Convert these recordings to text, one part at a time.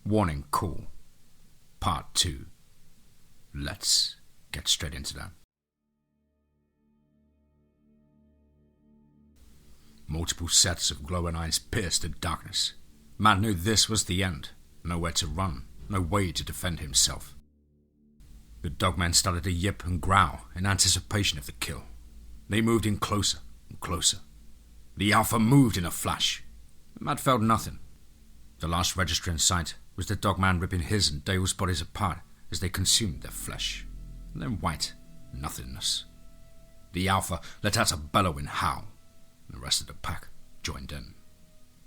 Warning Call, Part 2. Let's get straight into that. Multiple sets of glowing eyes pierced the darkness. Matt knew this was the end. Nowhere to run, no way to defend himself. The Dogman started to yip and growl in anticipation of the kill. They moved in closer and closer. The Alpha moved in a flash. Matt felt nothing. The last register in sight was the Dogman ripping his and Dale's bodies apart as they consumed their flesh. And then white nothingness. The Alpha let out a bellowing howl. The rest of the pack joined in.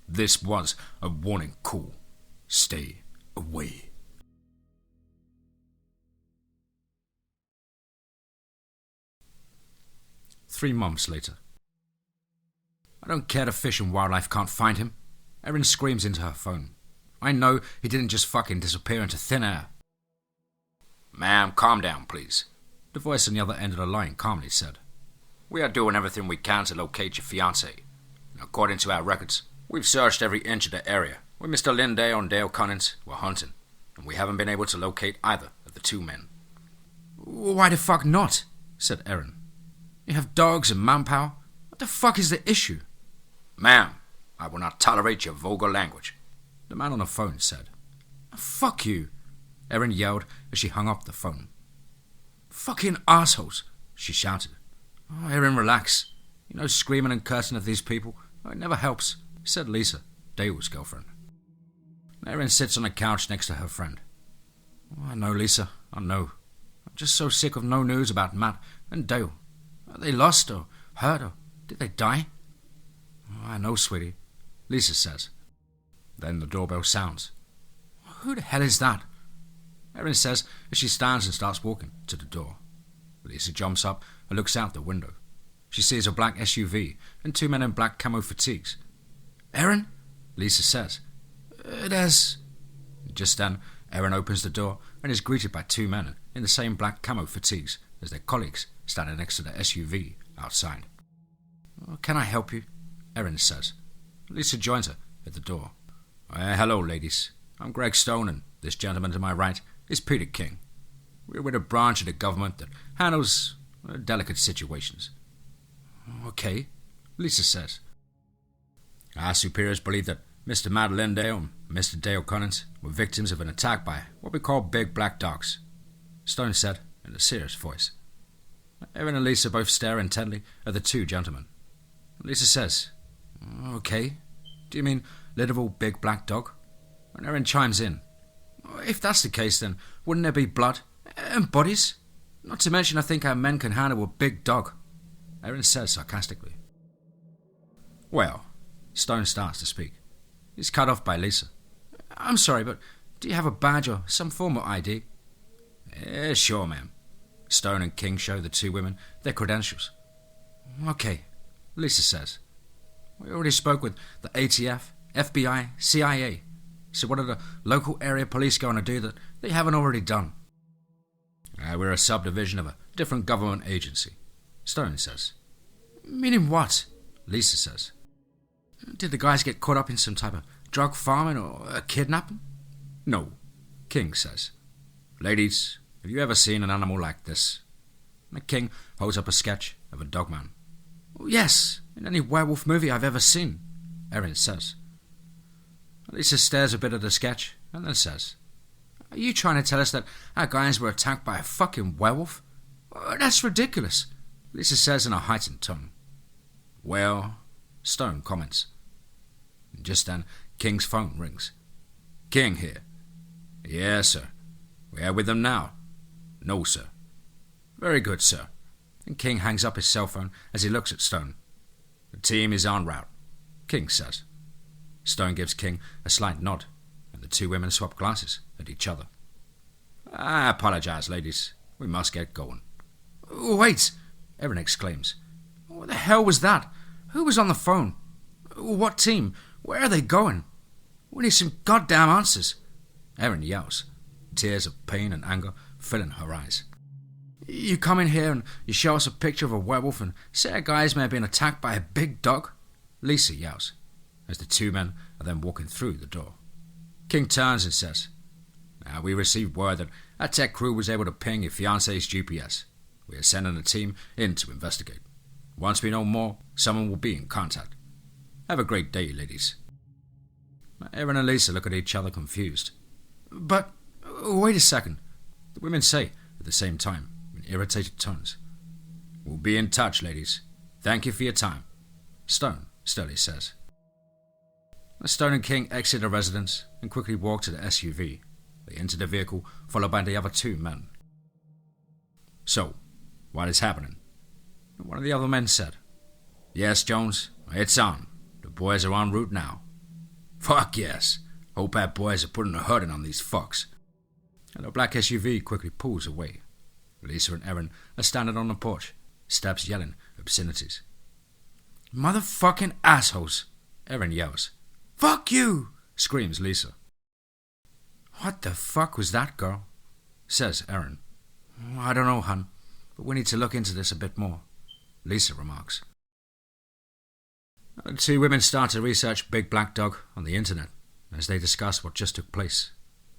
This was a warning call. Stay away. Three months later. I don't care the fish and wildlife can't find him. Erin screams into her phone. I know he didn't just fucking disappear into thin air. Ma'am, calm down, please. The voice on the other end of the line calmly said. We are doing everything we can to locate your fiancé. According to our records, we've searched every inch of the area where Mr. Lindale and Dale Cunnins were hunting, and we haven't been able to locate either of the two men. Why the fuck not? Said Erin. You have dogs and manpower. What the fuck is the issue? Ma'am, I will not tolerate your vulgar language, the man on the phone said. Fuck you, Erin yelled as she hung up the phone. Fucking assholes, she shouted. Oh, Erin, relax. You know, screaming and cursing at these people, it never helps, said Lisa, Dale's girlfriend. Erin sits on the couch next to her friend. Oh, I know, Lisa, I know. I'm just so sick of no news about Matt and Dale. Are they lost or hurt or did they die? Oh, I know, sweetie, Lisa says. Then the doorbell sounds. Who the hell is that? Erin says as she stands and starts walking to the door. Lisa jumps up and looks out the window. She sees a black SUV and two men in black camo fatigues. Erin? Lisa says. There's... Just then, Erin opens the door and is greeted by two men in the same black camo fatigues as their colleagues standing next to the SUV outside. Can I help you? Erin says. Lisa joins her at the door. Hello, ladies. I'm Greg Stone, and this gentleman to my right is Peter King. We're with a branch of the government that handles delicate situations. Okay, Lisa says. Our superiors believe that Mr. Matt Lindale and Mr. Dale Cunnins were victims of an attack by what we call big black dogs, Stone said in a serious voice. Erin and Lisa both stare intently at the two gentlemen. Lisa says, Okay, do you mean literal big black dog? And Erin chimes in. If that's the case, then wouldn't there be blood and bodies? Not to mention I think our men can handle a big dog, Erin says sarcastically. Well, Stone starts to speak. He's cut off by Lisa. I'm sorry, but do you have a badge or some form of ID? Sure, ma'am. Stone and King show the two women their credentials. Okay, Lisa says. We already spoke with the ATF, FBI, CIA. So what are the local area police going to do that they haven't already done? We're a subdivision of a different government agency, Stone says. Meaning what? Lisa says. Did the guys get caught up in some type of drug farming or a kidnapping? No, King says. Ladies, have you ever seen an animal like this? The King holds up a sketch of a dogman. Yes, in any werewolf movie I've ever seen, Erin says. Lisa stares a bit at the sketch and then says, Are you trying to tell us that our guys were attacked by a fucking werewolf? That's ridiculous, Lisa says in a heightened tone. Well, Stone comments. Just then, King's phone rings. King here. Yes, sir. We are with them now. No, sir. Very good, sir. And King hangs up his cell phone as he looks at Stone. The team is en route, King says. Stone gives King a slight nod, and the two women swap glances at each other. I apologize, ladies. We must get going. Wait, Erin exclaims. What the hell was that? Who was on the phone? What team? Where are they going? We need some goddamn answers, Erin yells, tears of pain and anger filling her eyes. You come in here and you show us a picture of a werewolf and say our guys may have been attacked by a big dog? Lisa yells, as the two men are then walking through the door. King turns and says, "Now, we received word that our tech crew was able to ping your fiancé's GPS. We are sending a team in to investigate. Once we know more, someone will be in contact. Have a great day, ladies." Erin and Lisa look at each other confused. "But, wait a second," the women say at the same time, in irritated tones. "We'll be in touch, ladies. Thank you for your time," Stone sternly says. Stone and King exit the residence and quickly walk to the SUV. They enter the vehicle, followed by the other two men. "So, what is happening?" One of the other men said. "Yes, Jones, it's on. The boys are en route now." "Fuck yes. Hope our boys are putting a hurting on these fucks." And the black SUV quickly pulls away. Lisa and Erin are standing on the porch, steps yelling obscenities. "Motherfucking assholes," Erin yells. "Fuck you," screams Lisa. "What the fuck was that, girl?" says Erin. "I don't know, hun, but we need to look into this a bit more," Lisa remarks. The two women start to research Big Black Dog on the internet as they discuss what just took place.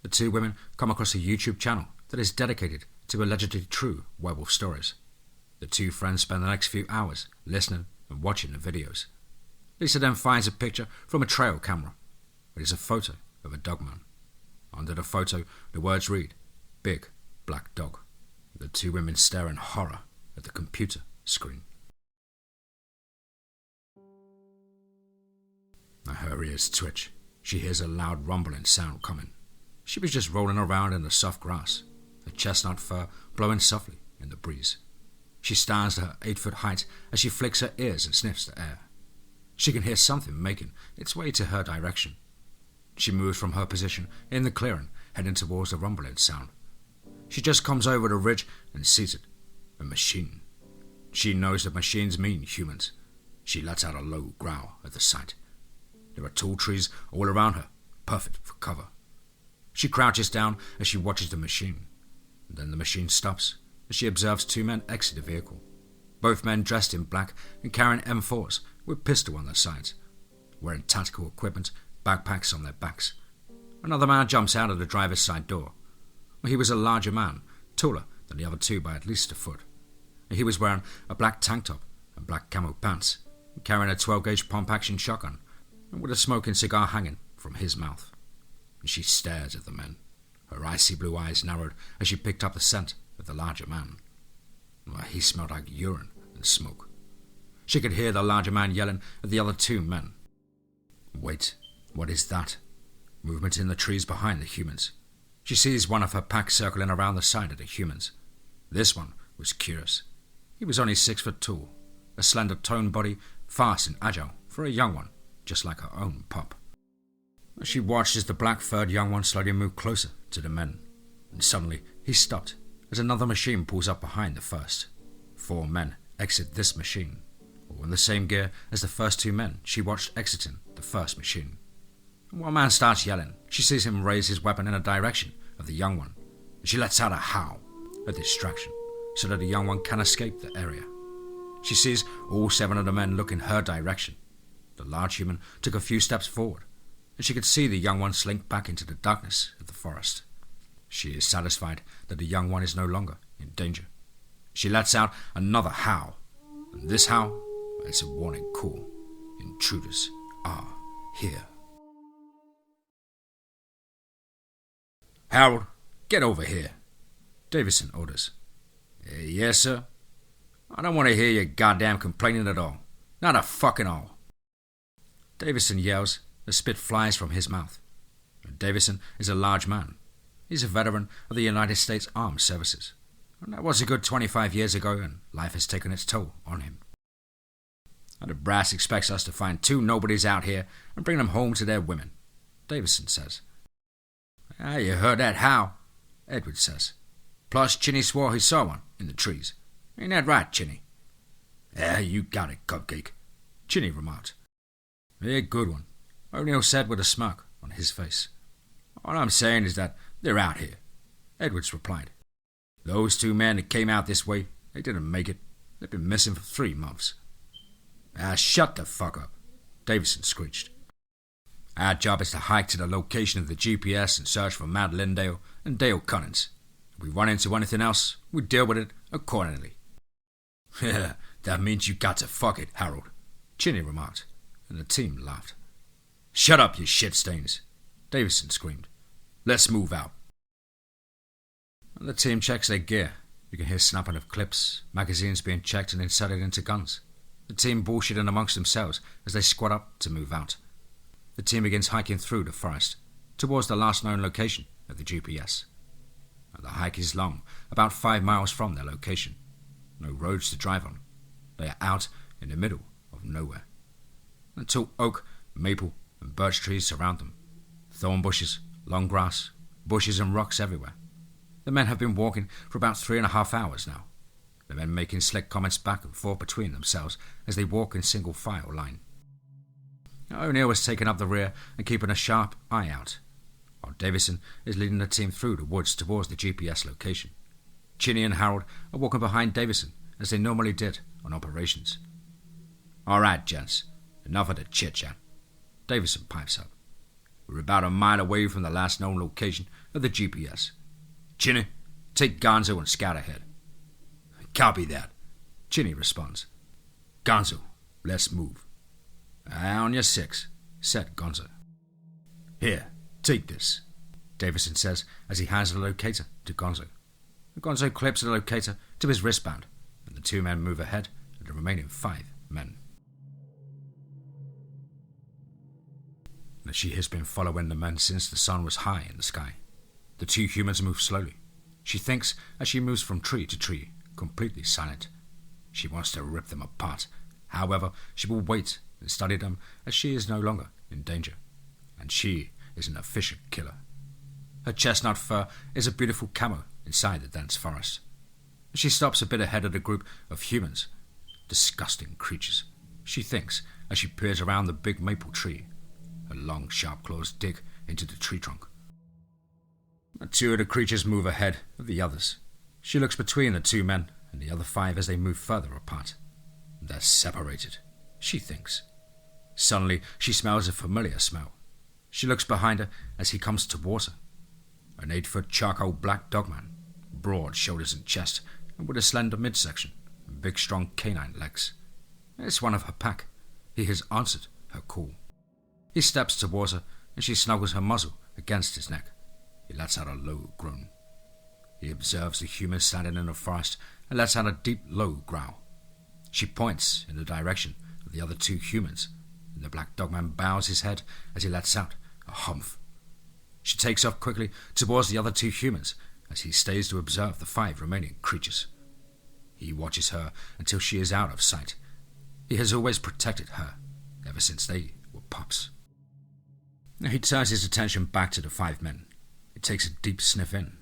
The two women come across a YouTube channel that is dedicated to allegedly true werewolf stories. The two friends spend the next few hours listening and watching the videos. Lisa then finds a picture from a trail camera. It is a photo of a Dogman. Under the photo, the words read, "Big Black Dog." The two women stare in horror at the computer screen. Her ears twitch. She hears a loud rumbling sound coming. She was just rolling around in the soft grass, her chestnut fur blowing softly in the breeze. She stands to her 8-foot height as she flicks her ears and sniffs the air. She can hear something making its way to her direction. She moves from her position in the clearing, heading towards the rumbling sound. She just comes over the ridge and sees it. A machine. She knows that machines mean humans. She lets out a low growl at the sight. There are tall trees all around her, perfect for cover. She crouches down as she watches the machine. Then the machine stops as she observes two men exit the vehicle. Both men dressed in black and carrying M4s with pistol on their sides, wearing tactical equipment, backpacks on their backs. Another man jumps out of the driver's side door. He was a larger man, taller than the other two by at least a foot. He was wearing a black tank top and black camo pants, carrying a 12-gauge pump-action shotgun, and with a smoking cigar hanging from his mouth. She stares at the men, her icy blue eyes narrowed as she picked up the scent of the larger man. He smelled like urine and smoke. She could hear the larger man yelling at the other two men. Wait, what is that? Movement in the trees behind the humans. She sees one of her pack circling around the side of the humans. This one was curious. He was only 6 foot tall, a slender toned body, fast and agile for a young one, just like her own pup. She watched as the black-furred young one slowly moved closer to the men, and suddenly he stopped as another machine pulls up behind the first. 4 men exit this machine, all in the same gear as the first 2 men she watched exiting the first machine. One man starts yelling. She sees him raise his weapon in the direction of the young one, and she lets out a howl, a distraction, so that the young one can escape the area. She sees all 7 of the men look in her direction. The large human took a few steps forward, and she could see the young one slink back into the darkness of the forest. She is satisfied that the young one is no longer in danger. She lets out another howl, and this howl is a warning call. Intruders are here. "Harold, get over here," Davison orders. "Yes, sir." "I don't want to hear you goddamn complaining at all. Not a fucking all." Davison yells. The spit flies from his mouth. Davison is a large man. He's a veteran of the United States Armed Services. And that was a good 25 years ago, and life has taken its toll on him. And the brass expects us to find 2 nobodies out here and bring them home to their women, Davison says. "You heard that howl," Edward says. "Plus, Chinny swore he saw one in the trees. Ain't that right, Chinny?" You got it, Cupcake," Chinny remarked. "Good one," O'Neill said with a smirk on his face. "All I'm saying is that they're out here," Edwards replied. "Those 2 men that came out this way, they didn't make it. They've been missing for 3 months. Shut the fuck up," Davison screeched. Our job is to hike to the location of the GPS and search for Matt Lindale and Dale Cunnins. If we run into anything else, we deal with it accordingly. Yeah, that means you got to fuck it, Harold, Chinny remarked, and the team laughed. Shut up, you shit stains, Davison screamed. Let's move out. And the team checks their gear. You can hear snapping of clips, magazines being checked and inserted into guns. The team bullshitting amongst themselves as they squat up to move out. The team begins hiking through the forest, towards the last known location of the GPS. And the hike is long, about 5 miles from their location. No roads to drive on. They are out in the middle of nowhere. And tall oak, maple, and birch trees surround them. Thorn bushes, long grass, bushes and rocks everywhere. The men have been walking for about 3.5 hours now. The men making slick comments back and forth between themselves as they walk in single file line. O'Neill was taking up the rear and keeping a sharp eye out, while Davison is leading the team through the woods towards the GPS location. Chinny and Harold are walking behind Davison as they normally did on operations. All right, gents, enough of the chit-chat. Davison pipes up. We're about a mile away from the last known location of the GPS. Chinny, take Gonzo and scout ahead. Copy that, Chinny responds. Gonzo, let's move. On your 6, said Gonzo. Here, take this, Davison says as he hands the locator to Gonzo. Gonzo clips the locator to his wristband, and the 2 men move ahead of the remaining 5 men. She has been following the men since the sun was high in the sky. The 2 humans move slowly. She thinks as she moves from tree to tree, completely silent. She wants to rip them apart. However, she will wait and study them as she is no longer in danger. And she is an efficient killer. Her chestnut fur is a beautiful camo inside the dense forest. She stops a bit ahead of the group of humans. Disgusting creatures, she thinks as she peers around the big maple tree. Her long, sharp claws dig into the tree trunk. 2 of the creatures move ahead of the others. She looks between the 2 men and the other 5 as they move further apart. They're separated, she thinks. Suddenly, she smells a familiar smell. She looks behind her as he comes towards her. An 8-foot charcoal black dogman, broad shoulders and chest, and with a slender midsection and big strong canine legs. It's one of her pack. He has answered her call. He steps towards her and she snuggles her muzzle against his neck. He lets out a low groan. He observes the human standing in the forest and lets out a deep, low growl. She points in the direction of the other 2 humans, and the black dogman bows his head as he lets out a humph. She takes off quickly towards the other 2 humans as he stays to observe the 5 remaining creatures. He watches her until she is out of sight. He has always protected her, ever since they were pups. He turns his attention back to the 5 men. He takes a deep sniff in.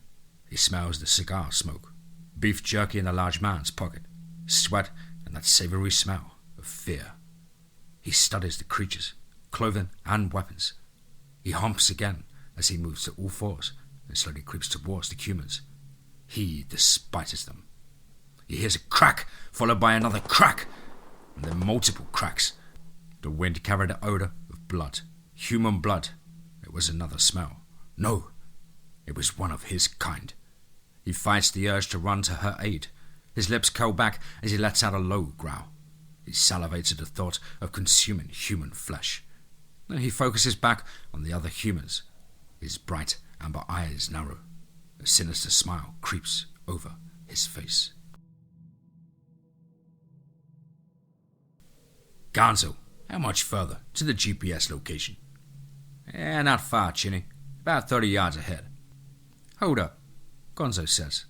He smells the cigar smoke, beef jerky in the large man's pocket, sweat and that savory smell of fear. He studies the creatures, clothing and weapons. He humps again as he moves to all 4s and slowly creeps towards the humans. He despises them. He hears a crack, followed by another crack, and then multiple cracks. The wind carried the odor of blood. Human blood. It was another smell. No, it was one of his kind. He fights the urge to run to her aid. His lips curl back as he lets out a low growl. He salivates at the thought of consuming human flesh. Then he focuses back on the other humans. His bright amber eyes narrow. A sinister smile creeps over his face. Gonzo, how much further to the GPS location? Not far, Chinny. About 30 yards ahead. Hold up, Gonzo says.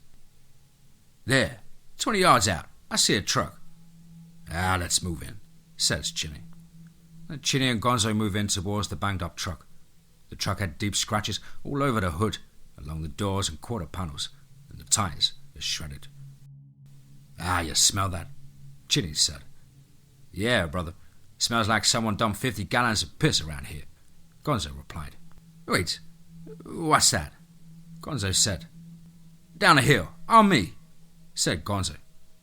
There, 20 yards out. I see a truck. Let's move in, says Chinny. Chinny and Gonzo move in towards the banged-up truck. The truck had deep scratches all over the hood, along the doors and quarter panels, and the tires are shredded. You smell that? Chinny said. Yeah, brother. Smells like someone dumped 50 gallons of piss around here, Gonzo replied. Wait, what's that? Gonzo said. Down the hill, on me, said Gonzo.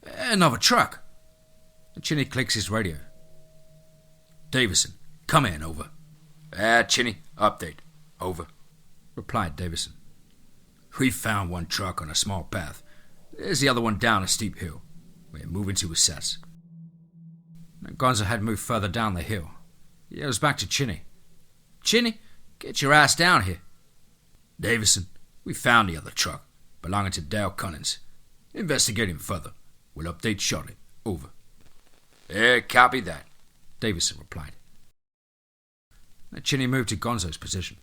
Another truck. Chinny clicks his radio. Davison, come in, over. Chinny, update. Over, replied Davison. We found one truck on a small path. There's the other one down a steep hill. We're moving to assess. Gonzo had moved further down the hill. He yells back to Chinny. Chinny, get your ass down here. Davison, we found the other truck, belonging to Dale Cunnins. Investigating further. We'll update shortly. Over. Copy that, Davison replied. Chinny moved to Gonzo's position.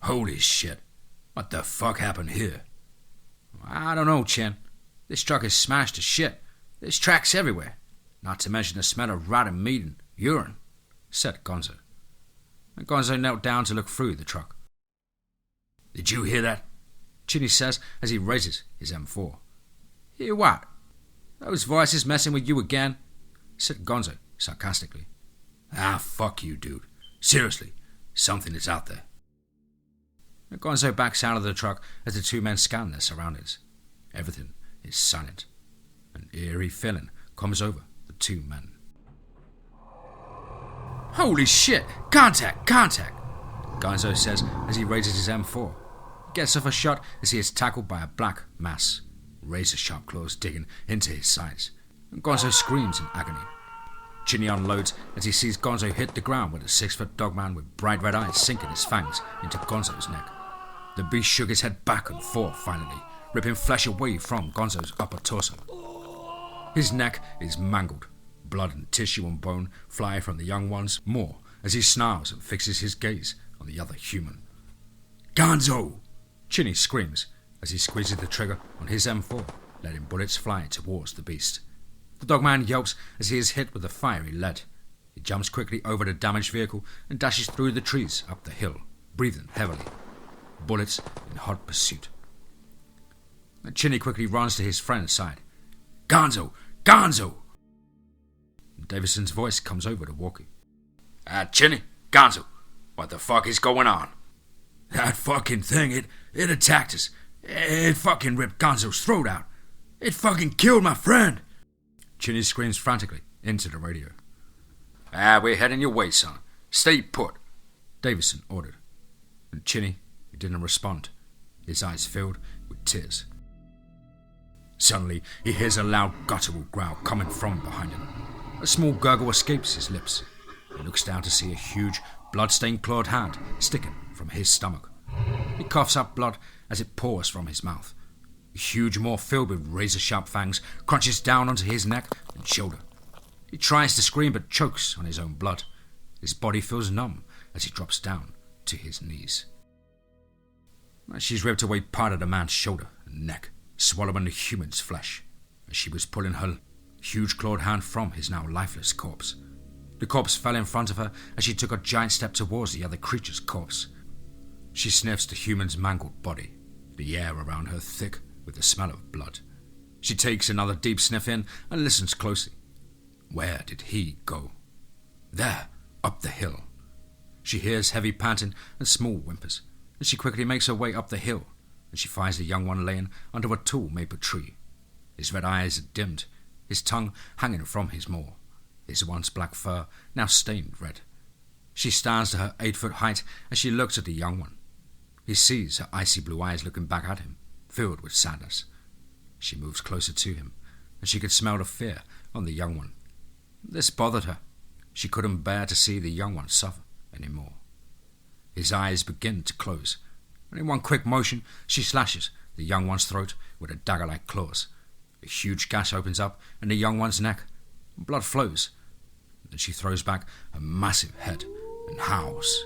Holy shit. What the fuck happened here? I don't know, Chin. This truck is smashed to shit. There's tracks everywhere. Not to mention the smell of rotten meat and urine, said Gonzo. Gonzo knelt down to look through the truck. Did you hear that? Chinny says as he raises his M4. Hear what? Those voices messing with you again? Said Gonzo sarcastically. Fuck you, dude. Seriously, something is out there. Gonzo backs out of the truck as the two men scan their surroundings. Everything is silent. An eerie feeling comes over the two men. Holy shit! Contact! Contact! Gonzo says as he raises his M4. He gets off a shot as he is tackled by a black mass. Razor-sharp claws digging into his sides. And Gonzo screams in agony. Chinny unloads as he sees Gonzo hit the ground with a 6-foot dogman with bright red eyes sinking his fangs into Gonzo's neck. The beast shook his head back and forth finally, ripping flesh away from Gonzo's upper torso. His neck is mangled. Blood and tissue and bone fly from the young one's maw as he snarls and fixes his gaze on the other human. Gonzo! Chinny screams as he squeezes the trigger on his M4, letting bullets fly towards the beast. The dogman yelps as he is hit with the fiery lead. He jumps quickly over the damaged vehicle and dashes through the trees up the hill, breathing heavily. Bullets in hot pursuit. Chinny quickly runs to his friend's side. Gonzo! Gonzo! Davison's voice comes over the walkie. Chinny, Gonzo, what the fuck is going on? That fucking thing, it attacked us. It fucking ripped Gonzo's throat out. It fucking killed my friend. Chinny screams frantically into the radio. We're heading your way, son. Stay put, Davison ordered. And Chinny didn't respond, his eyes filled with tears. Suddenly, he hears a loud guttural growl coming from behind him. A small gurgle escapes his lips. He looks down to see a huge, blood-stained clawed hand sticking from his stomach. He coughs up blood as it pours from his mouth. A huge maw filled with razor-sharp fangs crunches down onto his neck and shoulder. He tries to scream but chokes on his own blood. His body feels numb as he drops down to his knees. She's ripped away part of the man's shoulder and neck, swallowing the human's flesh, as she was pulling her huge clawed hand from his now lifeless corpse. The corpse fell in front of her as she took a giant step towards the other creature's corpse. She sniffs the human's mangled body, the air around her thick with the smell of blood. She takes another deep sniff in and listens closely. Where did he go? There, up the hill. She hears heavy panting and small whimpers, and she quickly makes her way up the hill, and she finds the young one laying under a tall maple tree. His red eyes are dimmed, his tongue hanging from his maw, his once black fur now stained red. She stands to her 8-foot height as she looks at the young one. He sees her icy blue eyes looking back at him, filled with sadness. She moves closer to him, and she could smell the fear on the young one. This bothered her. She couldn't bear to see the young one suffer anymore. His eyes begin to close, and in one quick motion, she slashes the young one's throat with her dagger-like claws. A huge gash opens up in the young one's neck. Blood flows. Then she throws back a massive head and howls.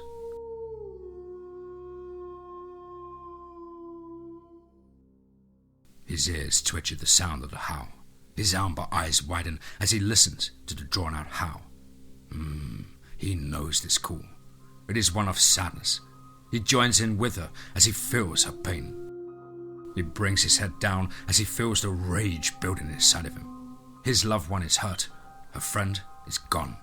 His ears twitch at the sound of the howl. His amber eyes widen as he listens to the drawn-out howl. He knows this call. It is one of sadness. He joins in with her as he feels her pain. He brings his head down as he feels the rage building inside of him. His loved one is hurt. Her friend is gone.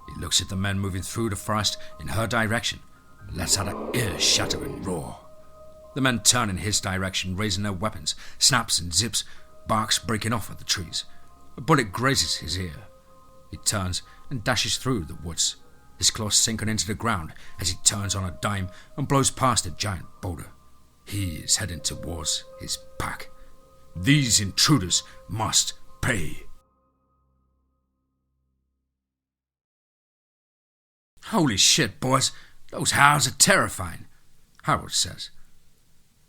He looks at the men moving through the forest in her direction and lets out an ear-shattering roar. The men turn in his direction, raising their weapons, snaps and zips, barks breaking off at the trees. A bullet grazes his ear. He turns and dashes through the woods. his claws sinking into the ground as he turns on a dime and blows past a giant boulder. He is heading towards his pack. These intruders must pay. Holy shit, boys. Those howls are terrifying, Harold says.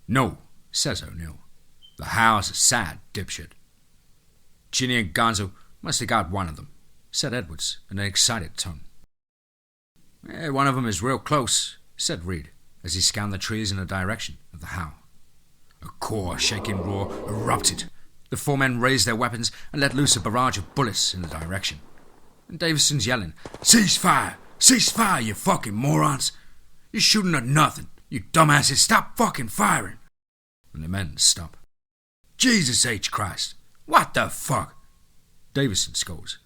No, says O'Neill. The howls are sad, dipshit. Ginny and Gonzo must have got one of them, said Edwards in an excited tone. One of them is real close, said Reed, as he scanned the trees in the direction of the howl. A core-shaking roar erupted. The four men raised their weapons and let loose a barrage of bullets in the direction. And Davison's yelling, "Cease fire! Cease fire, you fucking morons! You're shooting at nothing, you dumbasses! Stop fucking firing!" And the men stop. Jesus H. Christ! What the fuck? Davison scolds.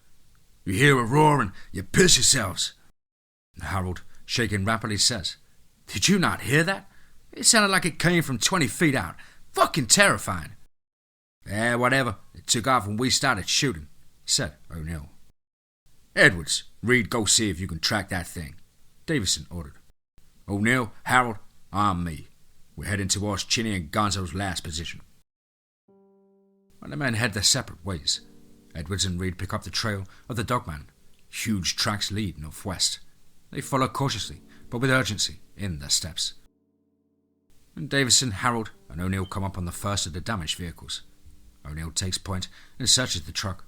You hear a roar and you piss yourselves. And Harold, shaking rapidly, says, Did you not hear that? It sounded like it came from 20 feet out. Fucking terrifying. Whatever. It took off when we started shooting, said O'Neill. Edwards, Reed, go see if you can track that thing, Davison ordered. O'Neill, Harold, arm me. We're heading towards Chinny and Gonzo's last position. When the men head their separate ways, Edwards and Reed pick up the trail of the Dogman. Huge tracks lead northwest. They follow cautiously, but with urgency, in their steps. And Davison, Harold, and O'Neill come up on the first of the damaged vehicles. O'Neill takes point and searches the truck.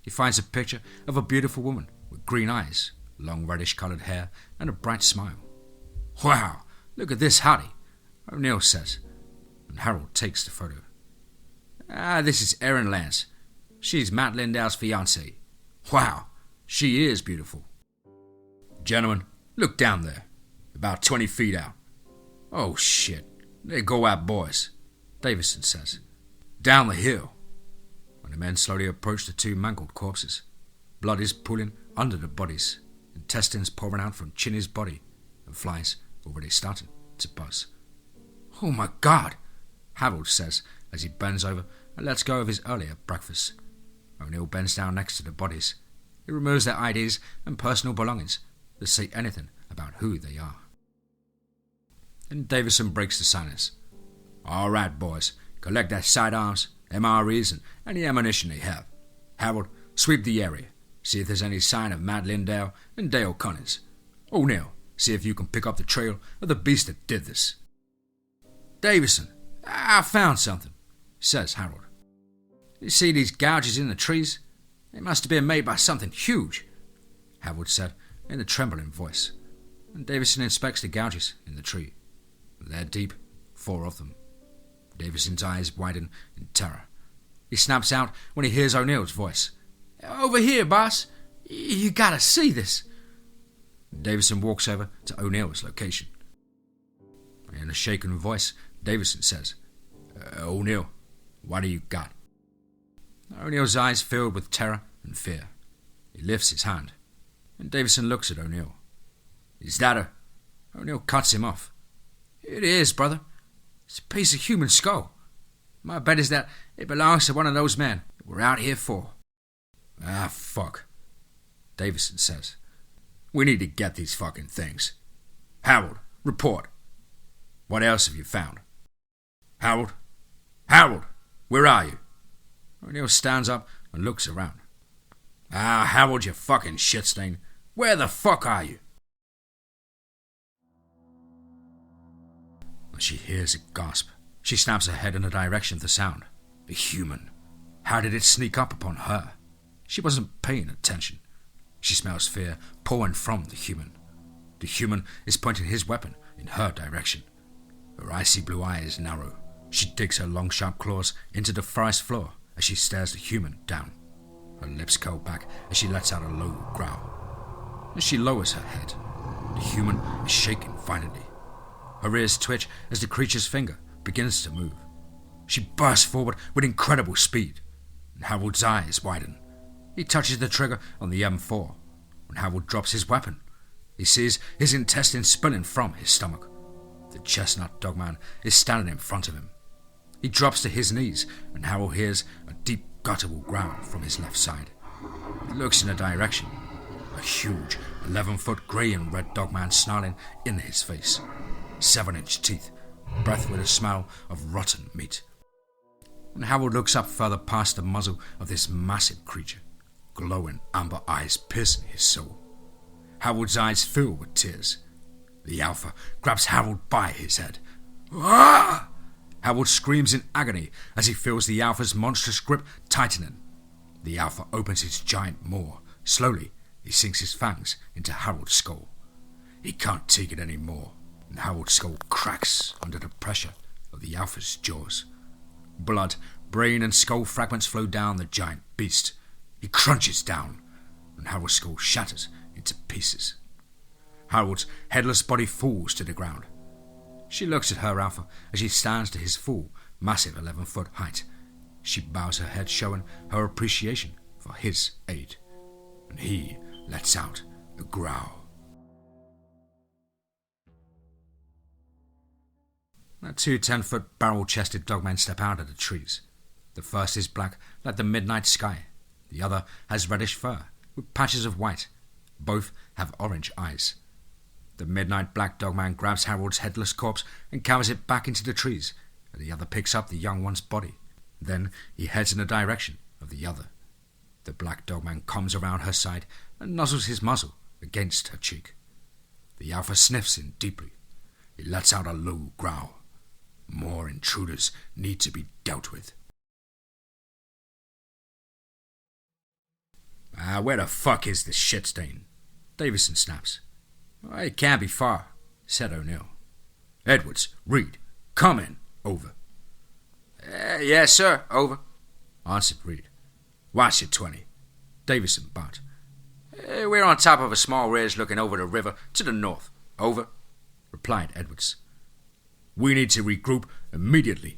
He finds a picture of a beautiful woman with green eyes, long reddish-coloured hair, and a bright smile. Wow, look at this hottie, O'Neill says, and Harold takes the photo. This is Erin Lance. She's Matt Lindau's fiancée. Wow, she is beautiful. Gentlemen, look down there, about 20 feet out. Oh shit, there go our boys, Davison says. Down the hill. When the men slowly approach the two mangled corpses, blood is pooling under the bodies, intestines pouring out from Chinny's body, and flies already starting to buzz. Oh my God, Harold says as he bends over and lets go of his earlier breakfast. O'Neill bends down next to the bodies. He removes their IDs and personal belongings that say anything about who they are. Then Davison breaks the silence. All right, boys, collect their sidearms, MREs, and any ammunition they have. Harold, sweep the area. See if there's any sign of Matt Lindau and Dale Cunnings. O'Neill, see if you can pick up the trail of the beast that did this. Davison, I found something, says Harold. You see these gouges in the trees? They must have been made by something huge, Harold said in a trembling voice. And Davison inspects the gouges in the tree. They're deep, 4 of them. Davison's eyes widen in terror. He snaps out when he hears O'Neill's voice. Over here, boss. You gotta see this. Davison walks over to O'Neill's location. In a shaken voice, Davison says, O'Neill, what do you got? O'Neill's eyes filled with terror and fear. He lifts his hand, and Davison looks at O'Neill. Is that a... O'Neill cuts him off. It is, brother. It's a piece of human skull. My bet is that it belongs to one of those men that we're out here for. Ah, fuck, Davison says. We need to get these fucking things. Harold, report. What else have you found? Harold? Harold, where are you? O'Neill stands up and looks around. Ah, Harold, you fucking shit stain. Where the fuck are you? When she hears a gasp, she snaps her head in the direction of the sound. A human. How did it sneak up upon her? She wasn't paying attention. She smells fear pouring from the human. The human is pointing his weapon in her direction. Her icy blue eyes narrow. She digs her long sharp claws into the forest floor as she stares the human down. Her lips curl back as she lets out a low growl. As she lowers her head, the human is shaking violently. Her ears twitch as the creature's finger begins to move. She bursts forward with incredible speed, and Harold's eyes widen. He touches the trigger on the M4. When Harold drops his weapon, he sees his intestines spilling from his stomach. The chestnut Dogman is standing in front of him. He drops to his knees, and Harold hears a deep guttural growl from his left side. He looks in a direction. A huge, 11-foot grey and red Dogman snarling in his face. 7-inch teeth, breath with a smell of rotten meat. And Harold looks up further past the muzzle of this massive creature, glowing amber eyes piercing his soul. Harold's eyes fill with tears. The Alpha grabs Harold by his head. Ah! Harold screams in agony as he feels the Alpha's monstrous grip tightening. The Alpha opens his giant maw. Slowly, he sinks his fangs into Harold's skull. He can't take it anymore, and Harold's skull cracks under the pressure of the Alpha's jaws. Blood, brain, and skull fragments flow down the giant beast. He crunches down, and Harold's skull shatters into pieces. Harold's headless body falls to the ground. She looks at her Alpha as he stands to his full, massive 11-foot height. She bows her head, showing her appreciation for his aid, and he lets out a growl. The two 10-foot barrel-chested dogmen step out of the trees. The first is black like the midnight sky. The other has reddish fur with patches of white. Both have orange eyes. The midnight black dogman grabs Harold's headless corpse and carries it back into the trees, and the other picks up the young one's body. Then he heads in the direction of the other. The black dogman comes around her side and nuzzles his muzzle against her cheek. The Alpha sniffs in deeply. He lets out a low growl. More intruders need to be dealt with. Where the fuck is this shit stain? Davison snaps. It can't be far, said O'Neill. Edwards, Reed, come in. Over. Yes, sir. Over, answered Reed. Watch it, 20. Davison barked. We're on top of a small ridge looking over the river to the north. Over, replied Edwards. We need to regroup immediately,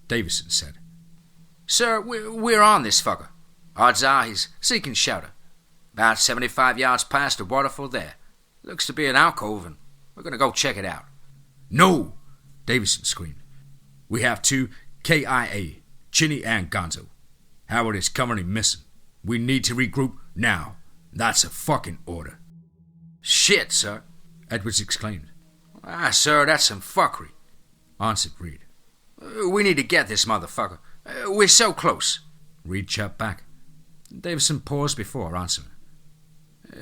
Davison said. Sir, we're on this fucker. Odds are he's seeking shelter. About 75 yards past the waterfall there. Looks to be an alcove, and we're going to go check it out. No, Davison screamed. We have two KIA, Chinny and Gonzo. Howard is currently missing. We need to regroup now. That's a fucking order. Shit, sir, Edwards exclaimed. Sir, that's some fuckery, answered Reed. We need to get this motherfucker. We're so close. Reed chirped back. Davison paused before answering.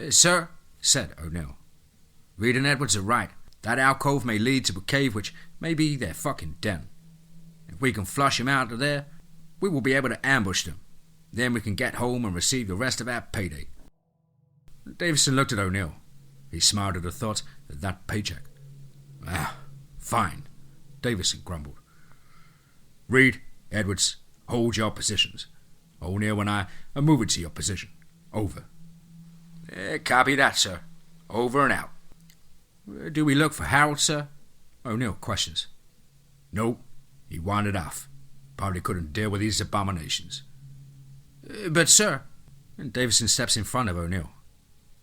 Sir, said O'Neill. Reed and Edwards are right. That alcove may lead to a cave which may be their fucking den. If we can flush him out of there, we will be able to ambush them. Then we can get home and receive the rest of our payday. Davison looked at O'Neill. He smiled at the thought of that paycheck. Fine, Davison grumbled. Reed, Edwards, hold your positions. O'Neill and I are moving to your position. Over. Copy that, sir. Over and out. Do we look for Harold, sir? O'Neill questions. No, he wandered off. Probably couldn't deal with these abominations. But, sir... And Davison steps in front of O'Neill.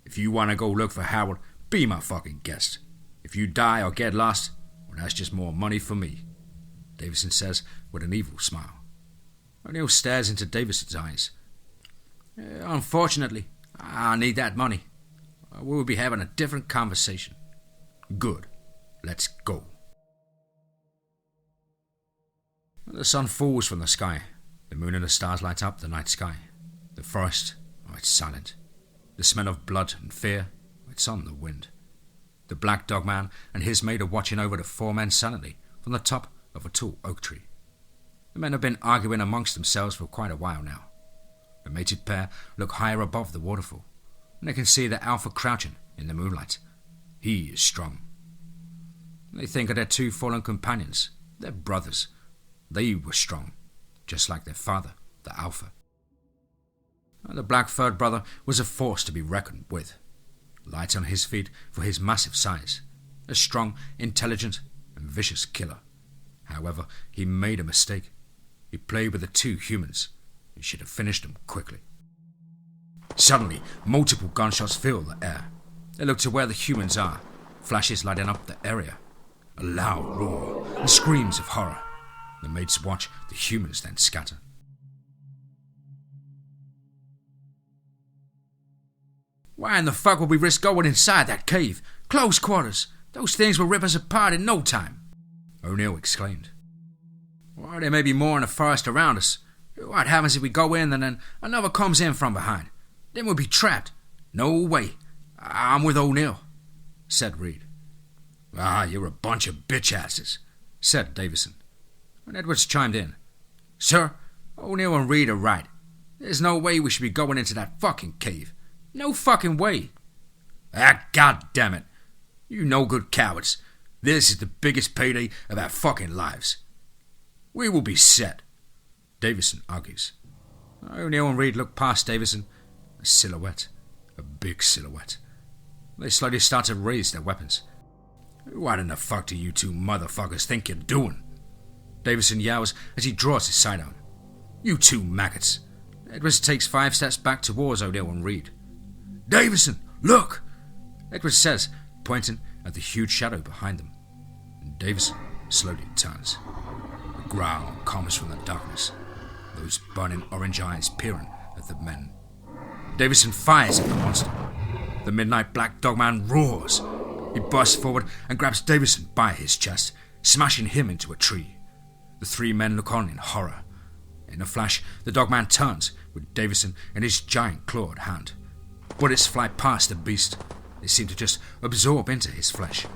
If you want to go look for Harold, be my fucking guest. If you die or get lost, well, that's just more money for me, Davison says with an evil smile. O'Neill stares into Davison's eyes. Unfortunately, I need that money. We will be having a different conversation. Good. Let's go. The sun falls from the sky. The moon and the stars light up the night sky. The forest, it's silent. The smell of blood and fear, it's on the wind. The black dogman and his mate are watching over the four men silently from the top of a tall oak tree. The men have been arguing amongst themselves for quite a while now. The mated pair look higher above the waterfall, and they can see the Alpha crouching in the moonlight. He is strong. They think of their two fallen companions, their brothers. They were strong, just like their father, the Alpha. The black-furred brother was a force to be reckoned with. Light on his feet for his massive size. A strong, intelligent, and vicious killer. However, he made a mistake. He played with the two humans. He should have finished them quickly. Suddenly, multiple gunshots fill the air. They look to where the humans are, flashes lighting up the area. A loud roar and screams of horror. The mates watch the humans then scatter. Why in the fuck would we risk going inside that cave? Close quarters. Those things will rip us apart in no time, O'Neill exclaimed. Well, there may be more in the forest around us. What happens if we go in and then another comes in from behind? Then we'll be trapped. No way. I'm with O'Neill, said Reed. Ah, you're a bunch of bitch asses, said Davison. And Edwards chimed in. Sir, O'Neill and Reed are right. There's no way we should be going into that fucking cave. No fucking way. Ah, god damn it. You no good cowards. This is the biggest payday of our fucking lives. We will be set, Davison argues. O'Neill and Reed look past Davison. A silhouette. A big silhouette. They slowly start to raise their weapons. What in the fuck do you two motherfuckers think you're doing? Davison yells as he draws his sidearm. You two maggots. Edwards takes 5 steps back towards O'Neill and Reed. Davison, look! Edwards says, pointing at the huge shadow behind them. And Davison slowly turns. A growl comes from the darkness, those burning orange eyes peering at the men. Davison fires at the monster. The midnight black dogman roars. He bursts forward and grabs Davison by his chest, smashing him into a tree. The 3 men look on in horror. In a flash, the dogman turns, with Davison in his giant clawed hand. Bullets fly past the beast. They seem to just absorb into his flesh.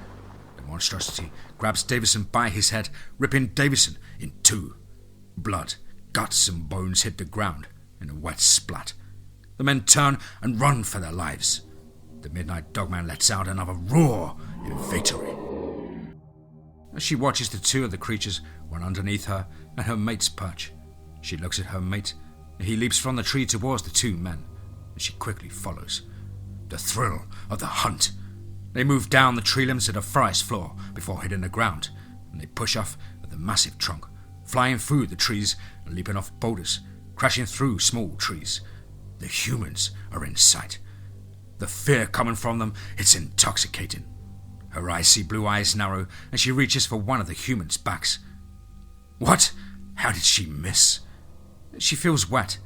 The monstrosity grabs Davison by his head, ripping Davison in 2. Blood, guts and bones hit the ground in a wet splat. The men turn and run for their lives. The midnight dogman lets out another roar in victory. As she watches the 2 of the creatures run underneath her and her mate's perch, she looks at her mate, and he leaps from the tree towards the 2 men, and she quickly follows. The thrill of the hunt. They move down the tree limbs to the forest floor before hitting the ground, and they push off at the massive trunk, flying through the trees and leaping off boulders, crashing through small trees. The humans are in sight. The fear coming from them, it's intoxicating. Her icy blue eyes narrow, and she reaches for one of the humans' backs. What? How did she miss? She feels wet.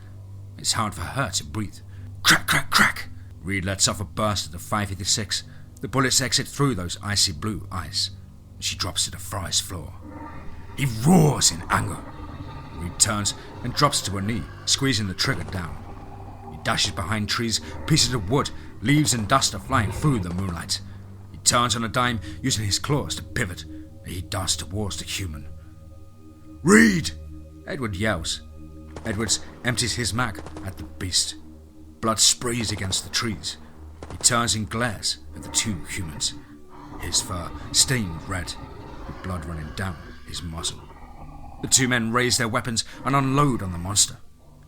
It's hard for her to breathe. Crack, crack, crack! Reed lets off a burst at the 556. The bullets exit through those icy blue eyes. She drops to the forest floor. He roars in anger. Reed turns and drops to a knee, squeezing the trigger down. He dashes behind trees, pieces of wood, leaves and dust are flying through the moonlight. He turns on a dime, using his claws to pivot, and he darts towards the human. Reed! Edward yells. Edwards empties his mag at the beast. Blood sprays against the trees. He turns and glares at the 2 humans. His fur stained red, with blood running down his muzzle. The 2 men raise their weapons and unload on the monster.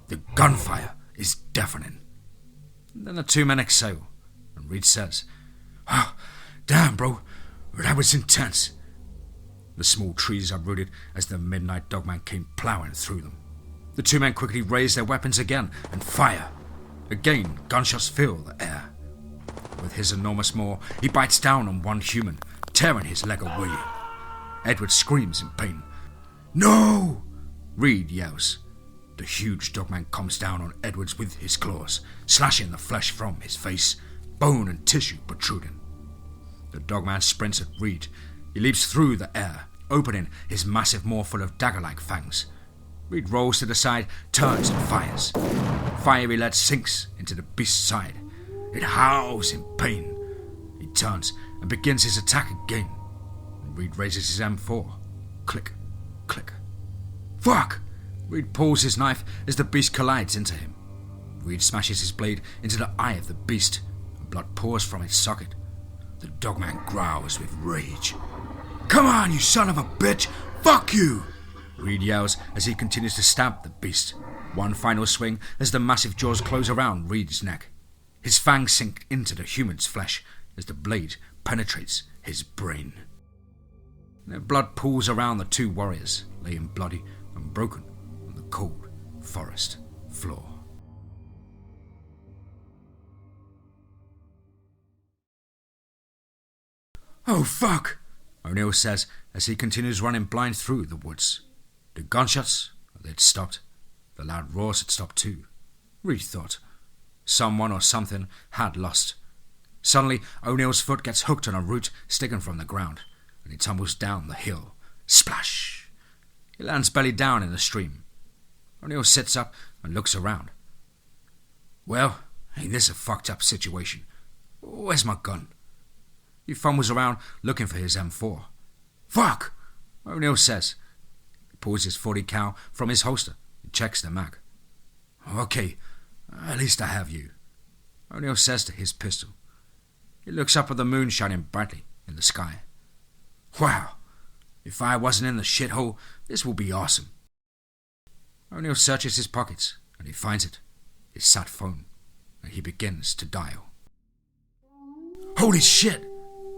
The gunfire is deafening. Then the 2 men exhale, and Reed says, Oh, damn, bro, that was intense. The small trees uprooted as the midnight dogman came plowing through them. The 2 men quickly raise their weapons again and fire. Again, gunshots fill the air. With his enormous maw, he bites down on one human, tearing his leg away. Edward screams in pain. No! Reed yells. The huge dogman comes down on Edwards with his claws, slashing the flesh from his face, bone and tissue protruding. The dogman sprints at Reed. He leaps through the air, opening his massive maw full of dagger-like fangs. Reed rolls to the side, turns and fires. Fiery lead sinks into the beast's side. It howls in pain. He turns and begins his attack again. Reed raises his M4. Click, click. Fuck! Reed pulls his knife as the beast collides into him. Reed smashes his blade into the eye of the beast, and blood pours from its socket. The dogman growls with rage. Come on, you son of a bitch! Fuck you! Reed yells as he continues to stab the beast. One final swing as the massive jaws close around Reed's neck. His fangs sink into the human's flesh as the blade penetrates his brain. Their blood pools around the 2 warriors, laying bloody and broken on the cold forest floor. Oh fuck! O'Neill says as he continues running blind through the woods. The gunshots, they'd stopped. The loud roars had stopped too. Reed thought. Someone or something had lost. Suddenly, O'Neill's foot gets hooked on a root sticking from the ground, and he tumbles down the hill. Splash! He lands belly down in the stream. O'Neill sits up and looks around. Well, ain't this a fucked up situation? Where's my gun? He fumbles around looking for his M4. Fuck! O'Neill says. He pulls his .40 cal from his holster and checks the mag. Okay, at least I have you, O'Neill says to his pistol. He looks up at the moon shining brightly in the sky. Wow, if I wasn't in the shithole, this will be awesome. O'Neill searches his pockets and he finds it, his sat phone, and he begins to dial. Holy shit!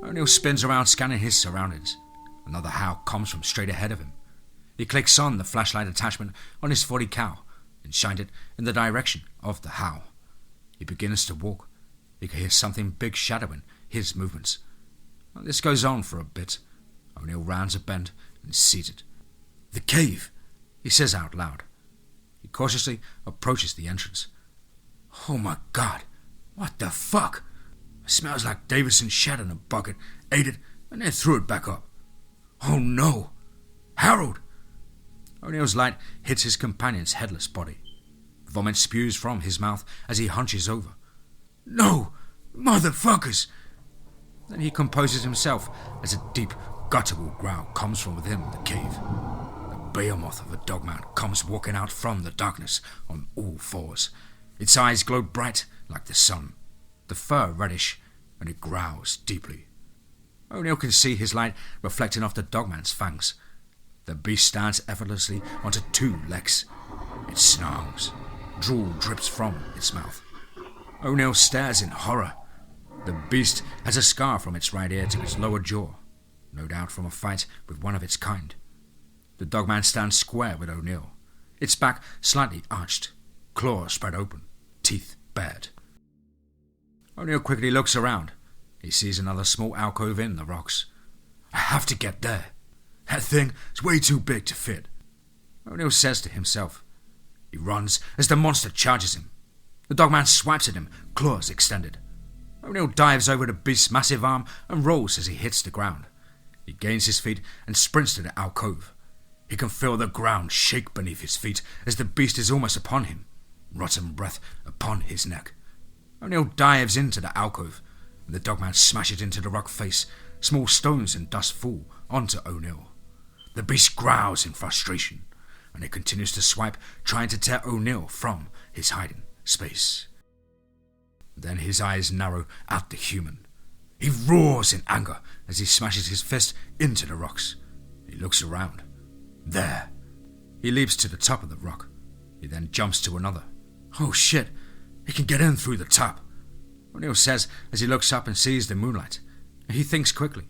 O'Neill spins around scanning his surroundings. Another howl comes from straight ahead of him. He clicks on the flashlight attachment on his .40 cal and shines it in the direction of the howl. He begins to walk. He can hear something big shadowing his movements. This goes on for a bit. O'Neill rounds a bend and sees it. The cave, he says out loud. He cautiously approaches the entrance. Oh my God, what the fuck? It smells like Davison shat in a bucket, ate it, and then threw it back up. Oh no! Harold! O'Neill's light hits his companion's headless body. Vomit spews from his mouth as he hunches over. No! Motherfuckers! Then he composes himself as a deep, guttural growl comes from within the cave. The behemoth of a dogman comes walking out from the darkness on all fours. Its eyes glow bright like the sun, the fur reddish, and it growls deeply. O'Neill can see his light reflecting off the dogman's fangs. The beast stands effortlessly onto two legs. It snarls. Drool drips from its mouth. O'Neill stares in horror. The beast has a scar from its right ear to its lower jaw, no doubt from a fight with one of its kind. The dogman stands square with O'Neill, its back slightly arched, claws spread open, teeth bared. O'Neill quickly looks around. He sees another small alcove in the rocks. I have to get there. That thing is way too big to fit, O'Neill says to himself. He runs as the monster charges him. The dogman swipes at him, claws extended. O'Neill dives over the beast's massive arm and rolls as he hits the ground. He gains his feet and sprints to the alcove. He can feel the ground shake beneath his feet as the beast is almost upon him, rotten breath upon his neck. O'Neill dives into the alcove, and the dogman smashes into the rock face. Small stones and dust fall onto O'Neill. The beast growls in frustration, and it continues to swipe, trying to tear O'Neill from his hiding space. Then his eyes narrow at the human. He roars in anger as he smashes his fist into the rocks. He looks around. There. He leaps to the top of the rock. He then jumps to another. Oh shit, he can get in through the top, O'Neill says as he looks up and sees the moonlight. He thinks quickly.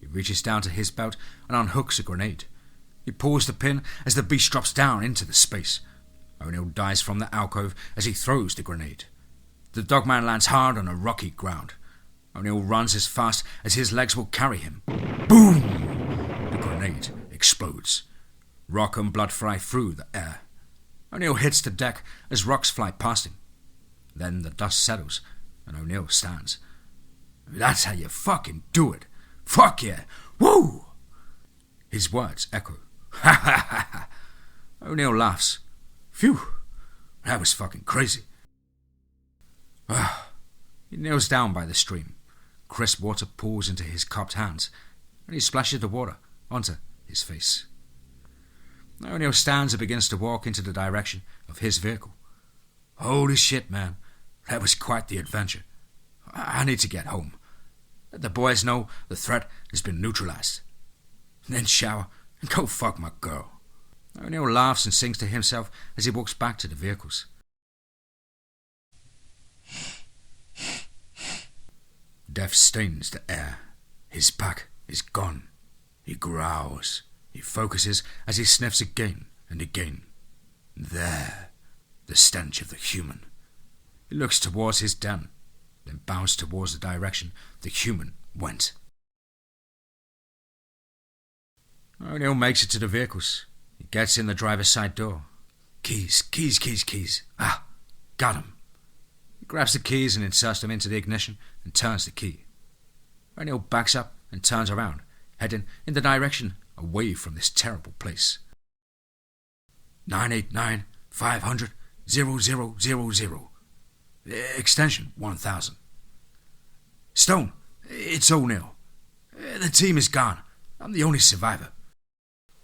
He reaches down to his belt and unhooks a grenade. He pulls the pin as the beast drops down into the space. O'Neill dives from the alcove as he throws the grenade. The dogman lands hard on a rocky ground. O'Neill runs as fast as his legs will carry him. Boom! The grenade explodes. Rock and blood fly through the air. O'Neill hits the deck as rocks fly past him. Then the dust settles and O'Neill stands. That's how you fucking do it. Fuck yeah! Woo! His words echo. Ha ha ha ha! O'Neill laughs. Phew! That was fucking crazy. He kneels down by the stream. Crisp water pours into his cupped hands, and he splashes the water onto his face. O'Neill stands and begins to walk into the direction of his vehicle. Holy shit, man. That was quite the adventure. I need to get home. Let the boys know the threat has been neutralized. Then shower and go fuck my girl. O'Neill laughs and sings to himself as he walks back to the vehicles. Death stains the air. His pack is gone. He growls. He focuses as he sniffs again and again. There, the stench of the human. He looks towards his den, then bounds towards the direction the human went. O'Neill makes it to the vehicles. He gets in the driver's side door. Keys. Ah, got him. He grabs the keys and inserts them into the ignition and turns the key. O'Neill backs up and turns around, heading in the direction away from this terrible place. 989-500-0000. Extension 1000. Stone, it's O'Neill. The team is gone. I'm the only survivor.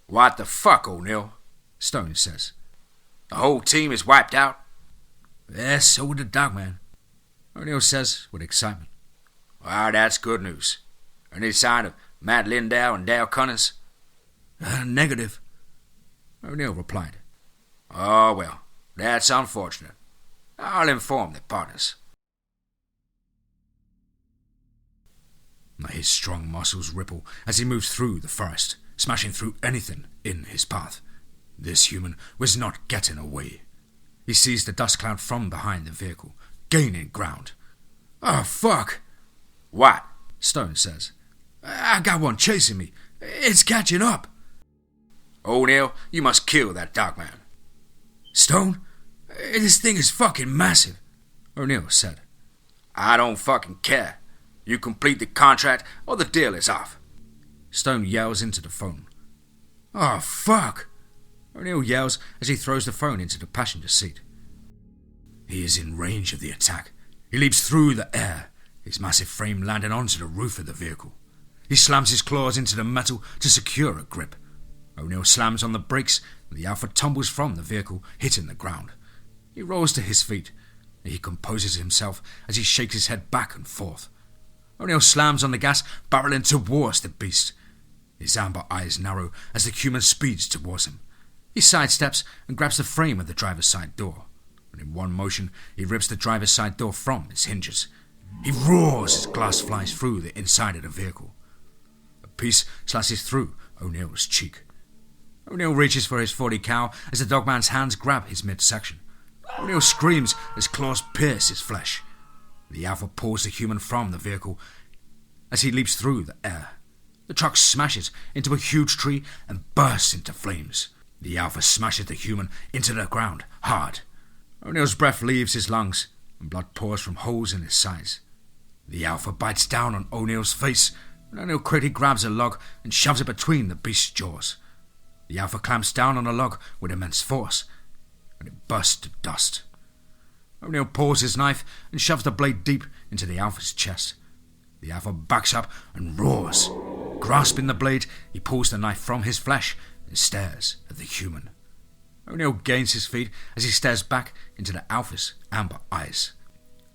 What the fuck, O'Neill? Stone says. The whole team is wiped out? Yes, so would the Dogman. O'Neill says with excitement. Well, that's good news. Any sign of Matt Lindau and Dale Cunners? Negative, O'Neill replied. Oh, well, that's unfortunate. I'll inform the partners. His strong muscles ripple as he moves through the forest, smashing through anything in his path. This human was not getting away. He sees the dust cloud from behind the vehicle, gaining ground. Oh, fuck! What? Stone says. I got one chasing me. It's catching up. O'Neill, you must kill that Dogman. Stone? This thing is fucking massive, O'Neill said. I don't fucking care. You complete the contract or the deal is off. Stone yells into the phone. Oh, fuck! O'Neill yells as he throws the phone into the passenger seat. He is in range of the attack. He leaps through the air, his massive frame landing onto the roof of the vehicle. He slams his claws into the metal to secure a grip. O'Neill slams on the brakes and the Alpha tumbles from the vehicle, hitting the ground. He rolls to his feet. He composes himself as he shakes his head back and forth. O'Neill slams on the gas, barreling towards the beast. His amber eyes narrow as the human speeds towards him. He sidesteps and grabs the frame of the driver's side door. And in one motion, he rips the driver's side door from its hinges. He roars as glass flies through the inside of the vehicle. A piece slices through O'Neill's cheek. O'Neill reaches for his .40 cal as the Dogman's hands grab his midsection. O'Neill screams as claws pierce his flesh. The Alpha pulls the human from the vehicle as he leaps through the air. The truck smashes into a huge tree and bursts into flames. The Alpha smashes the human into the ground hard. O'Neill's breath leaves his lungs and blood pours from holes in his sides. The Alpha bites down on O'Neill's face, and O'Neill quickly grabs a log and shoves it between the beast's jaws. The Alpha clamps down on the log with immense force, and it bursts to dust. O'Neill pulls his knife and shoves the blade deep into the Alpha's chest. The Alpha backs up and roars. Grasping the blade, he pulls the knife from his flesh and stares at the human. O'Neill gains his feet as he stares back into the Alpha's amber eyes.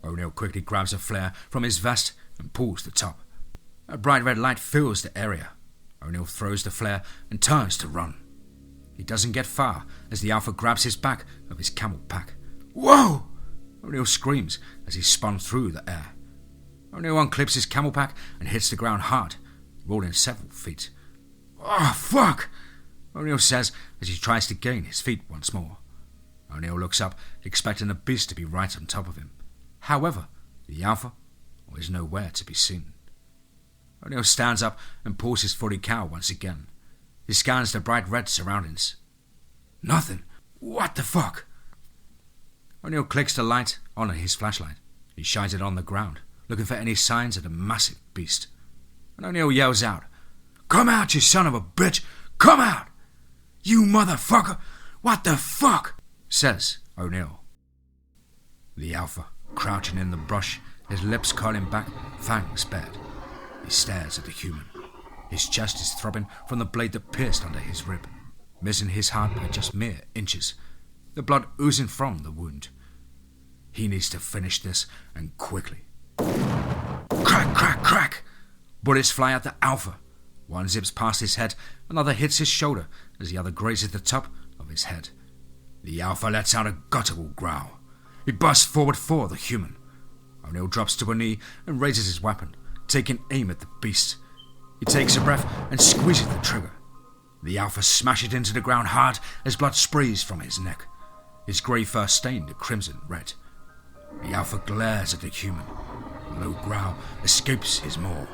O'Neill quickly grabs a flare from his vest and pulls the top. A bright red light fills the area. O'Neill throws the flare and turns to run. He doesn't get far as the Alpha grabs his back of his camel pack. Whoa! O'Neill screams as he spun through the air. O'Neill unclips his camel pack and hits the ground hard, rolling several feet. Oh, fuck! O'Neill says as he tries to gain his feet once more. O'Neill looks up, expecting the beast to be right on top of him. However, the Alpha is nowhere to be seen. O'Neill stands up and pulls his .40 cal once again. He scans the bright red surroundings. Nothing. What the fuck? O'Neill clicks the light on his flashlight. He shines it on the ground, looking for any signs of the massive beast. And O'Neill yells out, "Come out, you son of a bitch! Come out! You motherfucker! What the fuck?" says O'Neill. The Alpha, crouching in the brush, his lips curling back, fangs bared. He stares at the human. His chest is throbbing from the blade that pierced under his rib, missing his heart by just mere inches, the blood oozing from the wound. He needs to finish this, and quickly. Crack, crack, crack! Bullets fly at the Alpha. One zips past his head, another hits his shoulder as the other grazes the top of his head. The Alpha lets out a guttural growl. He bursts forward for the human. O'Neill drops to a knee and raises his weapon, taking aim at the beast. He takes a breath and squeezes the trigger. The Alpha smashes into the ground hard as blood sprays from his neck. His grey fur stained a crimson red. The Alpha glares at the human. A low growl escapes his maw.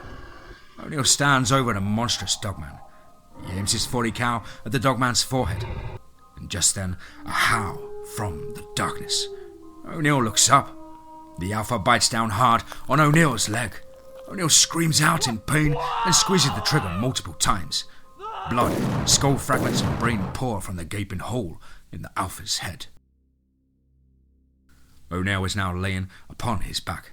O'Neill stands over the monstrous Dogman. He aims his .40 cal at the Dogman's forehead. And just then, a howl from the darkness. O'Neill looks up. The Alpha bites down hard on O'Neill's leg. O'Neill screams out in pain and squeezes the trigger multiple times. Blood, skull fragments and brain pour from the gaping hole in the Alpha's head. O'Neill is now laying upon his back.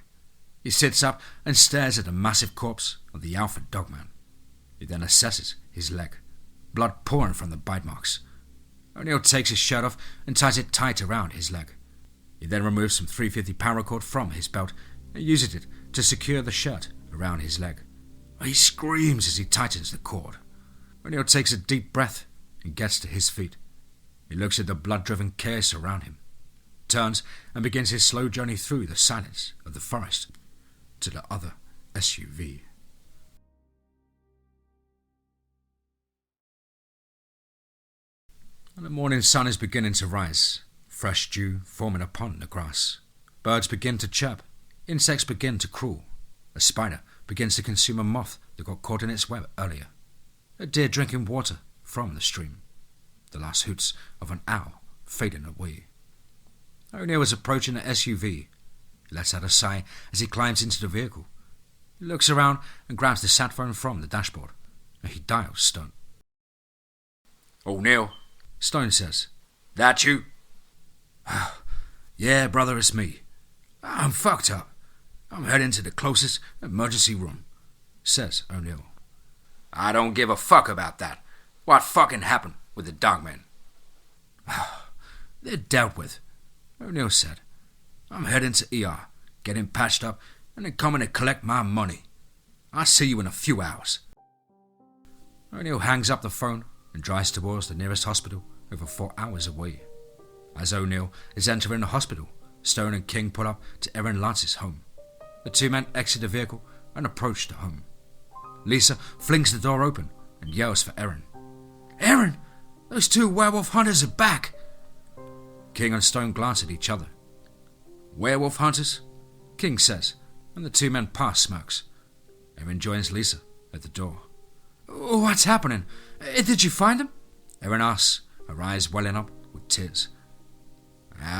He sits up and stares at the massive corpse of the Alpha Dogman. He then assesses his leg, blood pouring from the bite marks. O'Neill takes his shirt off and ties it tight around his leg. He then removes some 350 paracord from his belt and uses it to secure the shirt around his leg. He screams as he tightens the cord. O'Neill takes a deep breath and gets to his feet. He looks at the blood-driven chaos around him, turns and begins his slow journey through the silence of the forest to the other SUV. And the morning sun is beginning to rise, fresh dew forming upon the grass. Birds begin to chirp, insects begin to crawl. A spider begins to consume a moth that got caught in its web earlier. A deer drinking water from the stream. The last hoots of an owl fading away. O'Neill is approaching the SUV. He lets out a sigh as he climbs into the vehicle. He looks around and grabs the sat phone from the dashboard, and he dials Stone. "O'Neill," Stone says. "That you?" "Yeah, brother, it's me. I'm fucked up. I'm heading to the closest emergency room," says O'Neill. "I don't give a fuck about that. What fucking happened with the Dogman?" "They're dealt with," O'Neill said. "I'm heading to ER, getting patched up, and then coming to collect my money. I'll see you in a few hours." O'Neill hangs up the phone and drives towards the nearest hospital over 4 hours away. As O'Neill is entering the hospital, Stone and King pull up to Erin Lance's home. The two men exit the vehicle and approach the home. Lisa flings the door open and yells for Erin. "Erin, those two werewolf hunters are back!" King and Stone glance at each other. "Werewolf hunters?" King says, and the two men pass Smokes. Erin joins Lisa at the door. "What's happening? Did you find them?" Erin asks, her eyes welling up with tears.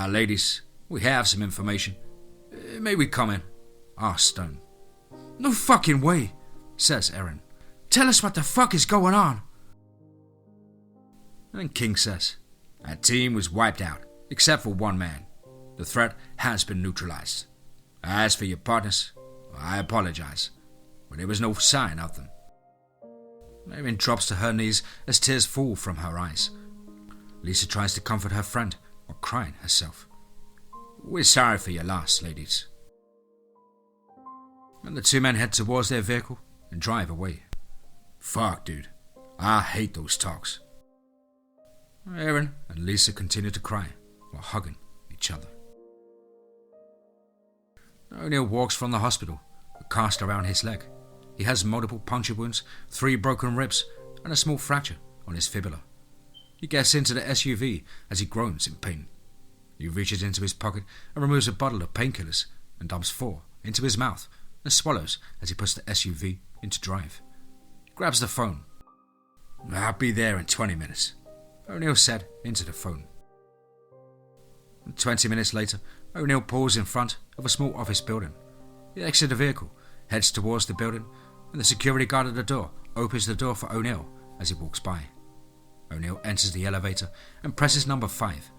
Ladies, we have some information. May we come in?" asks Stone. "No fucking way," says Erin. "Tell us what the fuck is going on." And King says, "Our team was wiped out, except for one man. The threat has been neutralized. As for your partners, I apologize, but there was no sign of them." Erin drops to her knees as tears fall from her eyes. Lisa tries to comfort her friend while crying herself. "We're sorry for your loss, ladies." And the two men head towards their vehicle and drive away. Fuck, dude. I hate those talks. Erin and Lisa continue to cry while hugging each other. O'Neill walks from the hospital, a cast around his leg. He has multiple puncture wounds, 3 broken ribs, and a small fracture on his fibula. He gets into the SUV as he groans in pain. He reaches into his pocket and removes a bottle of painkillers and dumps 4 into his mouth and swallows as he puts the SUV into drive. He grabs the phone. "I'll be there in 20 minutes, O'Neill said into the phone. 20 minutes later, O'Neill pulls in front of a small office building. He exits the vehicle, heads towards the building, and the security guard at the door opens the door for O'Neill as he walks by. O'Neill enters the elevator and presses number 5.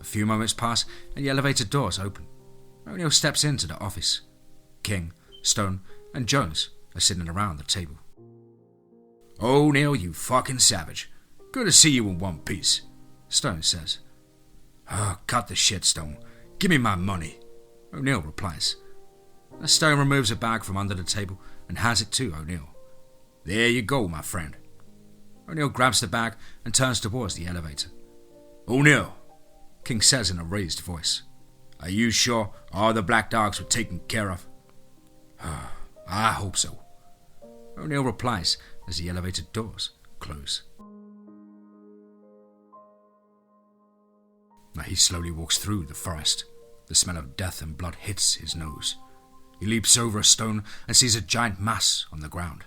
A few moments pass and the elevator doors open. O'Neill steps into the office. King, Stone, and Jones are sitting around the table. "O'Neill, you fucking savage. Good to see you in one piece," Stone says. Cut the shit, Stone. Give me my money," O'Neill replies. Stone removes a bag from under the table and hands it to O'Neill. "There you go, my friend." O'Neill grabs the bag and turns towards the elevator. "O'Neill," King says in a raised voice, "are you sure all the black dogs were taken care of?" "I hope so," O'Neill replies as the elevator doors close. Now he slowly walks through the forest. The smell of death and blood hits his nose. He leaps over a stone and sees a giant mass on the ground.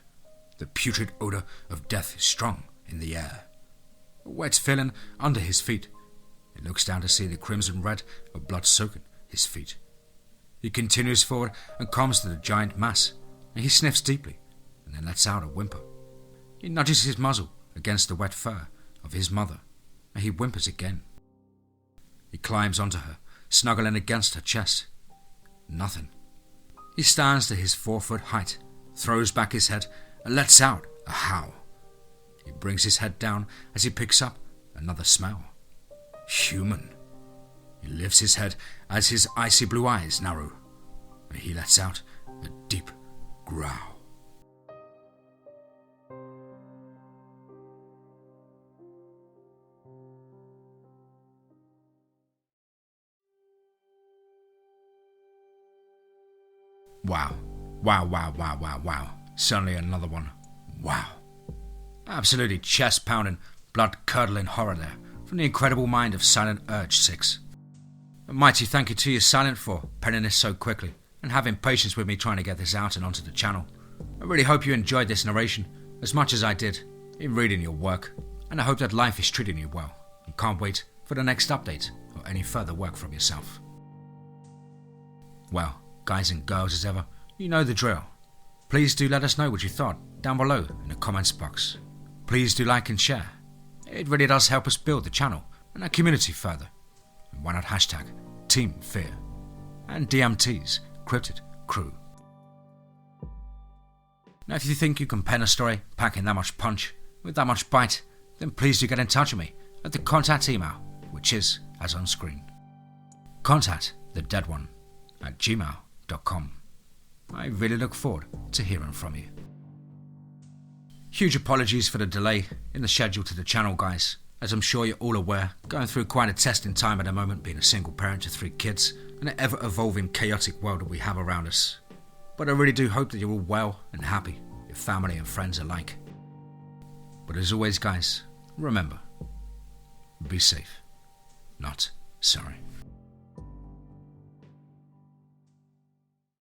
The putrid odor of death is strong in the air. A wet feeling under his feet. He looks down to see the crimson red of blood soaking his feet. He continues forward and comes to the giant mass, and he sniffs deeply, and then lets out a whimper. He nudges his muzzle against the wet fur of his mother, and he whimpers again. He climbs onto her, snuggling against her chest. Nothing. He stands to his 4-foot height, throws back his head, and lets out a howl. He brings his head down as he picks up another smell. Human. He lifts his head as his icy blue eyes narrow, and he lets out a deep growl. Wow. Wow, wow, wow, wow, wow. Certainly another one. Wow. Absolutely chest-pounding, blood-curdling horror there from the incredible mind of SilentUrge6. A mighty thank you to you, Silent, for penning this so quickly and having patience with me trying to get this out and onto the channel. I really hope you enjoyed this narration as much as I did in reading your work, and I hope that life is treating you well and can't wait for the next update or any further work from yourself. Well, guys and girls as ever, you know the drill. Please do let us know what you thought down below in the comments box. Please do like and share. It really does help us build the channel and our community further. And why not hashtag TeamFEAR and DMT's Cryptid Crew. Now if you think you can pen a story packing that much punch with that much bite, then please do get in touch with me at the contact email, which is as on screen. contactthedeadone@gmail.com. I really look forward to hearing from you. Huge apologies for the delay in the schedule to the channel, guys. As I'm sure you're all aware, going through quite a testing time at the moment, being a single parent to 3 kids in an ever-evolving chaotic world that we have around us. But I really do hope that you're all well and happy, your family and friends alike. But as always, guys, remember, be safe, not sorry.